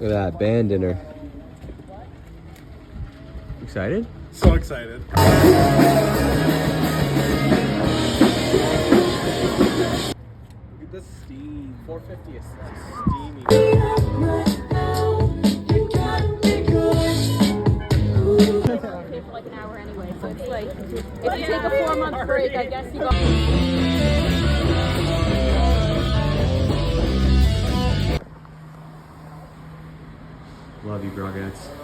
Look at that band dinner. Excited? So excited. Look at this steam. 450 is steamy. For like an hour anyway, so it's like if you take a 4-month break, I guess you go. Love you, Brogettes.